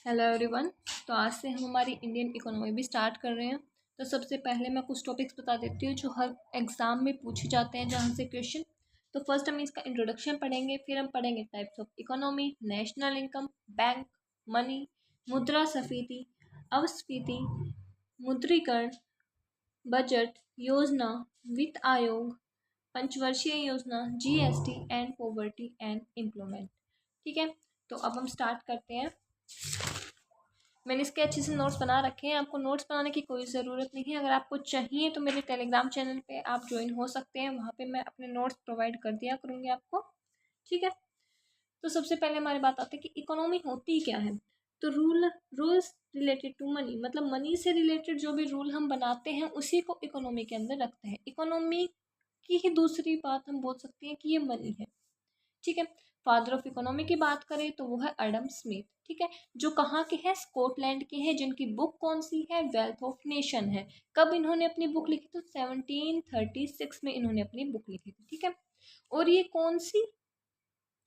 Hello everyone. तो आज से हम हमारी इंडियन इकोनॉमी भी स्टार्ट कर रहे हैं। तो सबसे पहले मैं कुछ टॉपिक्स बता देती हूँ जो हर एग्ज़ाम में पूछे जाते हैं जहाँ से क्वेश्चन। तो फर्स्ट हम इसका इंट्रोडक्शन पढ़ेंगे, फिर हम पढ़ेंगे types of economy, national income, bank, money, मुद्रास्फीति, अपस्फीति, मुद्रीकरण, बजट, योजना, वित्त आयोग, पंचवर्षीय योजना, GST and poverty and employment. ठीक है, तो अब हम स्टार्ट करते हैं। मैंने इसके अच्छे से नोट्स बना रखे हैं, आपको नोट्स बनाने की कोई ज़रूरत नहीं है। अगर आपको चाहिए तो मेरे टेलीग्राम चैनल पे आप ज्वाइन हो सकते हैं, वहाँ पे मैं अपने नोट्स प्रोवाइड कर दिया करूँगी आपको। ठीक है, तो सबसे पहले हमारी बात आती है कि इकोनॉमी होती क्या है। तो रूल्स रिलेटेड टू मनी, मतलब मनी से रिलेटेड जो भी रूल हम बनाते हैं उसी को इकोनॉमी के अंदर रखते हैं। इकोनॉमी की ही दूसरी बात हम बोल सकते हैं कि ये मनी है। ठीक है, फादर ऑफ इकोनॉमी की बात करें तो वो है एडम स्मिथ। ठीक है, जो कहाँ के हैं, स्कॉटलैंड के हैं, जिनकी बुक कौन सी है, वेल्थ ऑफ नेशन है। कब इन्होंने अपनी बुक लिखी? तो 1736 में इन्होंने अपनी बुक लिखी थी। ठीक है, और ये कौन सी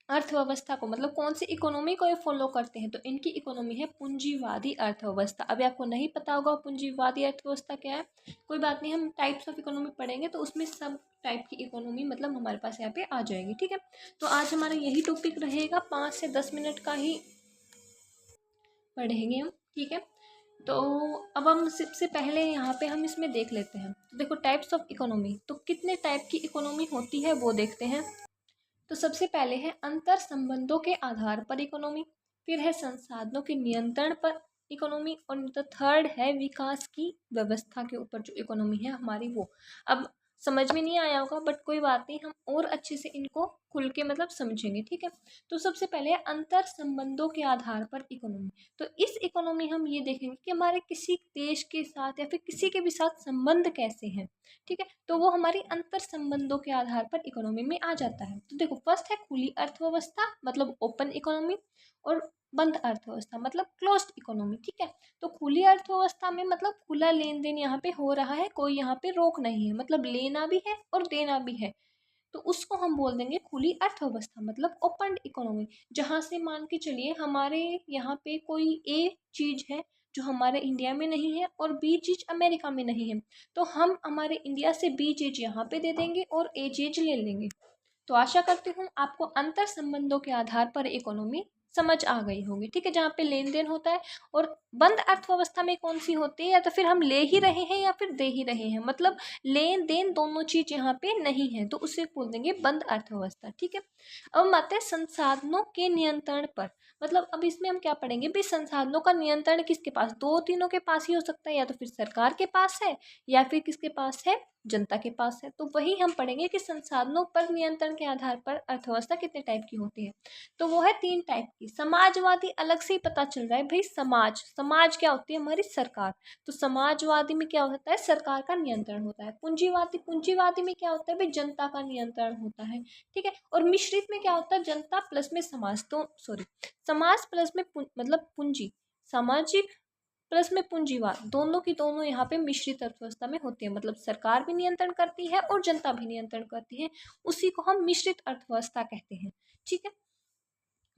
अर्थव्यवस्था को, मतलब कौन सी इकोनॉमी को ये फॉलो करते हैं? तो इनकी इकोनॉमी है पूंजीवादी अर्थव्यवस्था। अभी आपको नहीं पता होगा पूंजीवादी अर्थव्यवस्था क्या है, कोई बात नहीं, हम टाइप्स ऑफ इकोनॉमी पढ़ेंगे तो उसमें सब टाइप की इकोनॉमी मतलब हमारे पास यहाँ पे आ जाएगी। ठीक है, तो आज हमारा यही टॉपिक रहेगा, 5 से 10 मिनट का ही पढ़ेंगे हम। ठीक है, तो अब हम सबसे पहले यहाँ पे हम इसमें देख लेते हैं। तो देखो टाइप्स ऑफ इकोनॉमी, तो कितने टाइप की इकोनॉमी होती है वो देखते हैं। तो सबसे पहले है अंतर संबंधों के आधार पर इकोनॉमी, फिर है संसाधनों के नियंत्रण पर इकोनॉमी, और द थर्ड है विकास की व्यवस्था के ऊपर जो इकोनॉमी है हमारी वो। अब समझ में नहीं आया होगा बट कोई बात नहीं, हम और अच्छे से इनको खुल के मतलब समझेंगे। ठीक है, तो सबसे पहले अंतर संबंधों के आधार पर इकोनॉमी। तो इस इकोनॉमी हम ये देखेंगे कि हमारे किसी देश के साथ या फिर किसी के भी साथ संबंध कैसे हैं। ठीक है, तो वो हमारी अंतर संबंधों के आधार पर इकोनॉमी में आ जाता है। तो देखो फर्स्ट है खुली अर्थव्यवस्था मतलब ओपन इकोनॉमी, और बंद अर्थव्यवस्था मतलब क्लोज्ड इकोनॉमी। ठीक है, तो खुली अर्थव्यवस्था में मतलब खुला लेन देन यहाँ पे हो रहा है, कोई यहाँ पे रोक नहीं है, मतलब लेना भी है और देना भी है, तो उसको हम बोल देंगे खुली अर्थव्यवस्था मतलब ओपन इकोनॉमी। जहाँ से मान के चलिए हमारे यहाँ पे कोई ए चीज़ है जो हमारे इंडिया में नहीं है और बी चीज़ अमेरिका में नहीं है, तो हम हमारे इंडिया से बी चीज़ यहाँ पे दे देंगे और ए चीज़ ले लेंगे। तो आशा करती हूँ आपको अंतर संबंधों के आधार पर इकोनॉमी समझ आ गई होगी। ठीक है, जहाँ पे लेन देन होता है, और बंद अर्थव्यवस्था में कौन सी होती है, या तो फिर हम ले ही रहे हैं या फिर दे ही रहे हैं, मतलब लेन देन दोनों चीज यहाँ पे नहीं है, तो उसे बोल देंगे बंद अर्थव्यवस्था। ठीक है, अब हम आते हैं संसाधनों के नियंत्रण पर। मतलब अब इसमें हम क्या पढ़ेंगे भाई, संसाधनों का नियंत्रण किसके पास, दो तीनों के पास ही हो सकता है, या तो फिर सरकार के पास है या फिर किसके पास है, जनता के पास है। तो वही हम पढ़ेंगे कि संसाधनों पर नियंत्रण के आधार पर अर्थव्यवस्था कितने टाइप की होती है। तो वो है 3 टाइप की। समाजवादी अलग से ही पता चल रहा है भाई, समाज क्या होती है, हमारी सरकार। तो समाजवादी में क्या होता है, सरकार का नियंत्रण होता है। पूंजीवादी में क्या होता है भाई, जनता का नियंत्रण होता है। ठीक है, और मिश्रित में क्या होता है, जनता प्लस में समाज, तो सॉरी समाज प्लस में मतलब पूंजी, सामाजिक प्लस में पूंजीवाद, दोनों की दोनों यहाँ पे मिश्रित अर्थव्यवस्था में होती है, मतलब सरकार भी नियंत्रण करती है और जनता भी नियंत्रण करती है, उसी को हम मिश्रित अर्थव्यवस्था कहते हैं। ठीक है,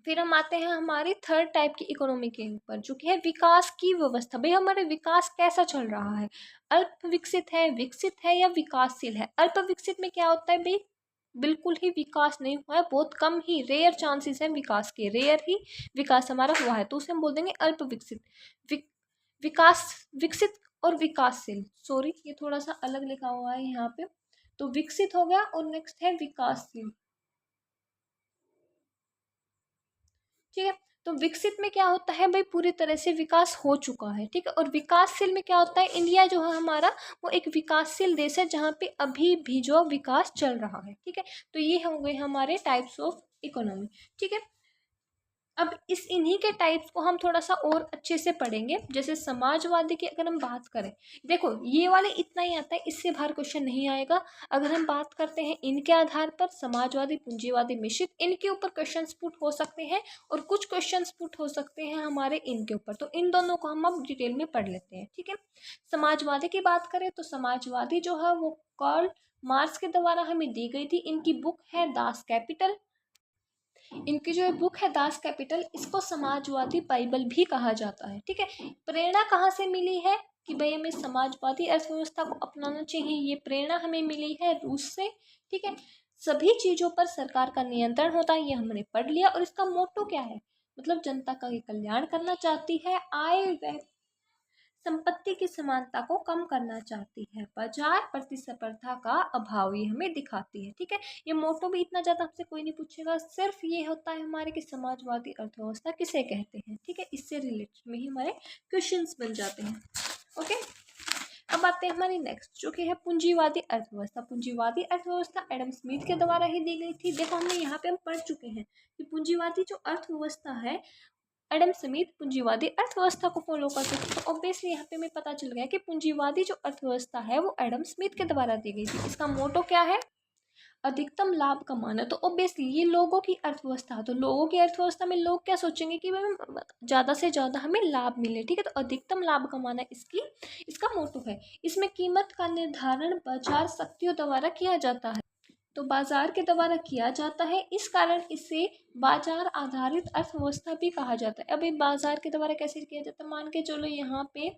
फिर हम आते हैं हमारी थर्ड टाइप की इकोनॉमी के ऊपर जो कि है विकास की व्यवस्था। भाई हमारे विकास कैसा चल रहा है, अल्प विकसित है, विकसित है या विकासशील है। अल्प विकसित में क्या होता है भाई, बिल्कुल ही विकास नहीं हुआ है, बहुत कम ही रेयर चांसेस हैं विकास के, रेयर ही विकास हमारा हुआ है, तो उसे हम बोल देंगे अल्प विकसित। विकास, विकसित और विकासशील, सॉरी ये थोड़ा सा अलग लिखा हुआ है यहाँ पे। तो विकसित हो गया और नेक्स्ट है विकासशील। ठीक है, तो विकसित में क्या होता है भाई, पूरी तरह से विकास हो चुका है। ठीक है, और विकासशील में क्या होता है, इंडिया जो है हमारा वो एक विकासशील देश है जहाँ पे अभी भी जो विकास चल रहा है। ठीक है, तो ये हो गए हमारे टाइप्स ऑफ इकोनॉमी। ठीक है, अब इस इन्हीं के टाइप्स को हम थोड़ा सा और अच्छे से पढ़ेंगे। जैसे समाजवादी की अगर हम बात करें, देखो ये वाले इतना ही आता है, इससे बाहर क्वेश्चन नहीं आएगा। अगर हम बात करते हैं इनके आधार पर, समाजवादी, पूंजीवादी, मिश्रित, इनके ऊपर क्वेश्चन पुट हो सकते हैं, और कुछ क्वेश्चन पुट हो सकते हैं हमारे इनके ऊपर। तो इन दोनों को हम अब डिटेल में पढ़ लेते हैं। ठीक है, समाजवादी की बात करें तो समाजवादी जो है वो कार्ल मार्क्स के द्वारा हमें दी गई थी। इनकी बुक है दास कैपिटल। इनकी जो बुक है दास कैपिटल, इसको समाजवादी बाइबल भी कहा जाता है। ठीक है, प्रेरणा कहाँ से मिली है कि भाई हमें समाजवादी अर्थव्यवस्था को अपनाना चाहिए, ये प्रेरणा हमें मिली है रूस से। ठीक है, सभी चीज़ों पर सरकार का नियंत्रण होता है, ये हमने पढ़ लिया। और इसका मोटो क्या है, मतलब जनता का ये कल्याण करना चाहती है, आय व संपत्ति की समानता को कम करना चाहती है, बाजार प्रतिस्पर्धा का अभाव ये हमें दिखाती है। ठीक है, ये मोटो भी इतना ज़्यादा हमसे कोई नहीं पूछेगा, सिर्फ ये होता है हमारे कि समाजवादी अर्थव्यवस्था किसे कहते हैं। ठीक है, इससे रिलेटेड में ही हमारे क्वेश्चंस बन जाते हैं। ओके, अब आते हैं हमारी नेक्स्ट जो कि है पूंजीवादी अर्थव्यवस्था। पूंजीवादी अर्थव्यवस्था एडम स्मिथ के द्वारा ही दी गई थी। देखो हमने यहाँ पे हम पढ़ चुके हैं कि पूंजीवादी जो अर्थव्यवस्था है, एडम स्मिथ पूंजीवादी अर्थव्यवस्था को फॉलो करते थे। तो ऑब्वियसली यहाँ पे हमें पता चल गया कि पूंजीवादी जो अर्थव्यवस्था है वो एडम स्मिथ के द्वारा दी गई थी। इसका मोटो क्या है, अधिकतम लाभ कमाना। तो ऑब्वियसली ये लोगों की अर्थव्यवस्था है, तो लोगों की अर्थव्यवस्था में लोग क्या सोचेंगे कि भाई ज़्यादा से ज़्यादा हमें लाभ मिले। ठीक है, तो अधिकतम लाभ कमाना इसका मोटो है। इसमें कीमत का निर्धारण बाजार शक्तियों द्वारा किया जाता है, तो बाजार के द्वारा किया जाता है, इस कारण इसे बाजार आधारित अर्थव्यवस्था भी कहा जाता है। अब ये बाजार के द्वारा कैसे किया जाता है, मान के चलो यहाँ पे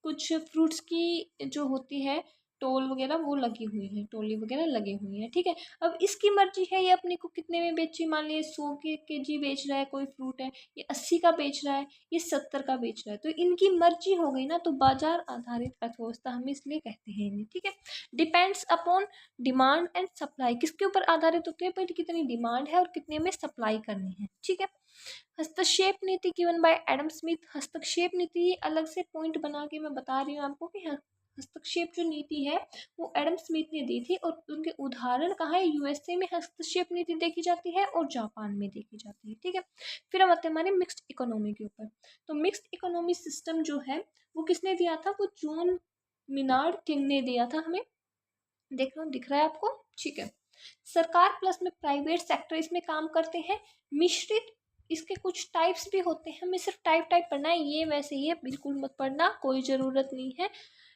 कुछ फ्रूट्स की जो होती है टोल वगैरह वो लगी हुई है, टोली वगैरह लगी हुई है। ठीक है, अब इसकी मर्जी है ये अपने को कितने में बेची, मान लीजिए 100 के केजी बेच रहा है कोई फ्रूट है, ये 80 का बेच रहा है, ये 70 का बेच रहा है, तो इनकी मर्जी हो गई ना। तो बाजार आधारित अर्थव्यवस्था हम इसलिए कहते हैं इन्हें। ठीक है, depends upon demand and supply, किसके ऊपर आधारित होते हैं, पर कितनी डिमांड है और कितने में सप्लाई करनी है। ठीक है, हस्तक्षेप नीति गिवन बाय एडम स्मिथ। हस्तक्षेप नीति अलग से पॉइंट बना के मैं बता रही हूँ आपको कि हस्तक्षेप जो नीति है वो एडम स्मिथ ने दी थी, और उनके उदाहरण कहाँ है, यूएसए में हस्तक्षेप नीति देखी जाती है और जापान में देखी जाती है। ठीक है, फिर हम आते हैं हमारे मिक्स्ड इकोनॉमी के ऊपर। तो मिक्स्ड इकोनॉमी सिस्टम जो है वो किसने दिया था, वो जॉन मिनार्ड किंग ने दिया था हमें। देख लो दिख रहा है आपको। ठीक है, सरकार प्लस में प्राइवेट सेक्टर इसमें काम करते हैं। मिश्रित, इसके कुछ टाइप्स भी होते हैं, हमें सिर्फ टाइप पढ़ना है, ये वैसे ये बिल्कुल मत पढ़ना, कोई ज़रूरत नहीं है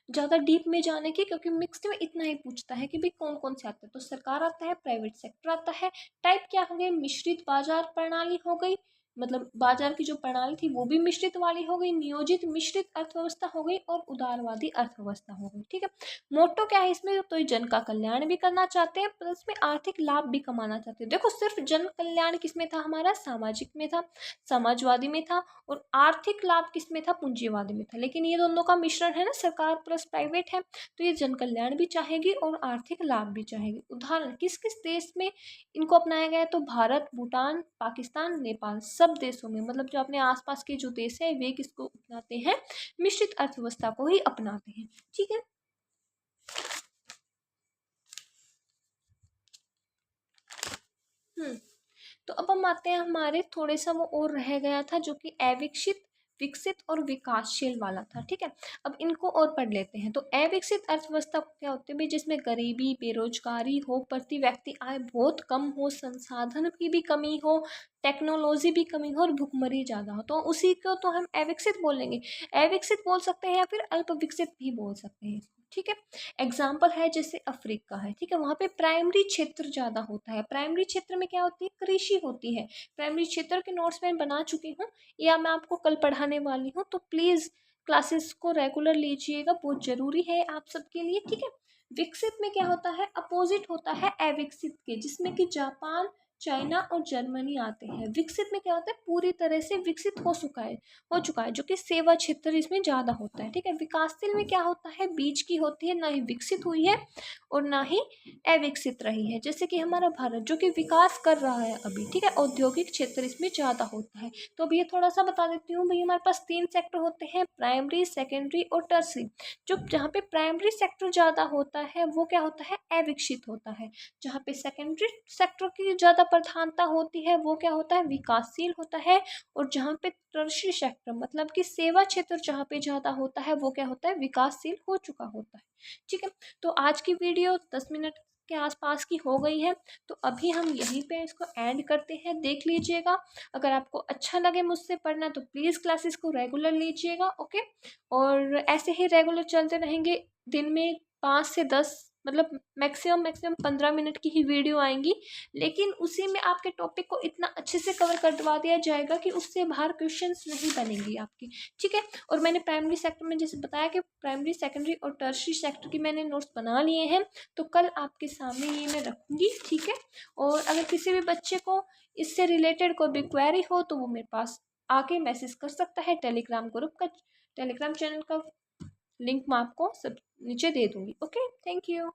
ज़्यादा डीप में जाने की, क्योंकि मिक्स्ड में इतना ही पूछता है कि भाई कौन कौन से आते हैं। तो सरकार आता है, प्राइवेट सेक्टर आता है, टाइप क्या हो गए, मिश्रित बाजार प्रणाली हो गई, मतलब बाजार की जो प्रणाली थी वो भी मिश्रित वाली हो गई, नियोजित मिश्रित अर्थव्यवस्था हो गई, और उदारवादी अर्थव्यवस्था हो गई। ठीक है, मोटो क्या है इसमें, तो ये जन का कल्याण भी करना चाहते हैं प्लस में आर्थिक लाभ भी कमाना चाहते हैं। देखो सिर्फ जन कल्याण किसमें था, हमारा सामाजिक में था, समाजवादी में था, और आर्थिक लाभ किसमें था, पूंजीवादी में था। लेकिन ये दोनों का मिश्रण है ना, सरकार प्लस प्राइवेट है, तो ये जन कल्याण भी चाहेगी और आर्थिक लाभ भी चाहेगी। उदाहरण किस किस देश में इनको अपनाया गया है, तो भारत, भूटान, पाकिस्तान, नेपाल, सब देशों में, मतलब जो अपने आसपास के जो देश है वे किसको अपनाते हैं, मिश्रित अर्थव्यवस्था को ही अपनाते हैं। ठीक है, तो अब हम आते हैं हमारे थोड़े सा वो और रह गया था जो कि अविकसित, विकसित और विकासशील वाला था। ठीक है, अब इनको और पढ़ लेते हैं। तो अविकसित अर्थव्यवस्था क्या होती है भाई, जिसमें गरीबी, बेरोजगारी हो, प्रति व्यक्ति आय बहुत कम हो, संसाधन की भी कमी हो, टेक्नोलॉजी भी कमी हो और भुखमरी ज़्यादा हो, तो उसी को तो हम अविकसित बोलेंगे। अविकसित बोल सकते हैं या फिर अल्प विकसित भी बोल सकते हैं। ठीक है, एग्जाम्पल है जैसे अफ्रीका है। ठीक है, वहाँ पे प्राइमरी क्षेत्र ज़्यादा होता है। प्राइमरी क्षेत्र में क्या होती है, कृषि होती है। प्राइमरी क्षेत्र के नोट्स मैं बना चुकी हूँ या मैं आपको कल पढ़ाने वाली हूँ, तो प्लीज़ क्लासेस को रेगुलर लीजिएगा, बहुत ज़रूरी है आप सबके लिए। ठीक है, विकसित में क्या होता है, अपोजिट होता है अविकसित के, जिसमें कि जापान, चाइना और जर्मनी आते हैं। विकसित में क्या होता है, पूरी तरह से विकसित हो चुका है, जो कि सेवा क्षेत्र इसमें ज़्यादा होता है। ठीक है, विकासशील में क्या होता है, बीच की होती है, ना ही विकसित हुई है और ना ही अविकसित रही है, जैसे कि हमारा भारत जो कि विकास कर रहा है अभी। ठीक है, औद्योगिक क्षेत्र इसमें ज़्यादा होता है। तो अब ये थोड़ा सा बता देती हूँ भाई, हमारे पास 3 सेक्टर होते हैं, प्राइमरी, सेकेंडरी और टर्सरी। जो जहाँ पे प्राइमरी सेक्टर ज़्यादा होता है वो क्या होता है, अविकसित होता है। जहाँ पे सेकेंडरी सेक्टर की ज़्यादा प्रधानता होती है वो क्या होता है, विकासशील होता है। और जहाँ पे टर्शरी सेक्टर मतलब कि सेवा क्षेत्र जहाँ पे ज़्यादा होता है वो क्या होता है, विकासशील हो चुका होता है। ठीक है, तो आज की वीडियो 10 मिनट के आसपास की हो गई है, तो अभी हम यहीं पे इसको एंड करते हैं। देख लीजिएगा, अगर आपको अच्छा लगे मुझसे पढ़ना तो प्लीज़ क्लासेस को रेगुलर लीजिएगा। ओके, और ऐसे ही रेगुलर चलते रहेंगे, दिन में 5 से 10 मतलब मैक्सिमम 15 मिनट की ही वीडियो आएंगी, लेकिन उसी में आपके टॉपिक को इतना अच्छे से कवर करवा दिया जाएगा कि उससे बाहर क्वेश्चंस नहीं बनेंगी आपकी, ठीक है। और मैंने प्राइमरी सेक्टर में जैसे बताया कि प्राइमरी, सेकेंडरी और टर्शरी सेक्टर की मैंने नोट्स बना लिए हैं, तो कल आपके सामने ये मैं रखूँगी, ठीक है। और अगर किसी भी बच्चे को इससे रिलेटेड कोई भी क्वेरी हो तो वो मेरे पास आके मैसेज कर सकता है। टेलीग्राम ग्रुप का, टेलीग्राम चैनल का लिंक मैं आपको सब नीचे दे दूँगी। Okay, thank you.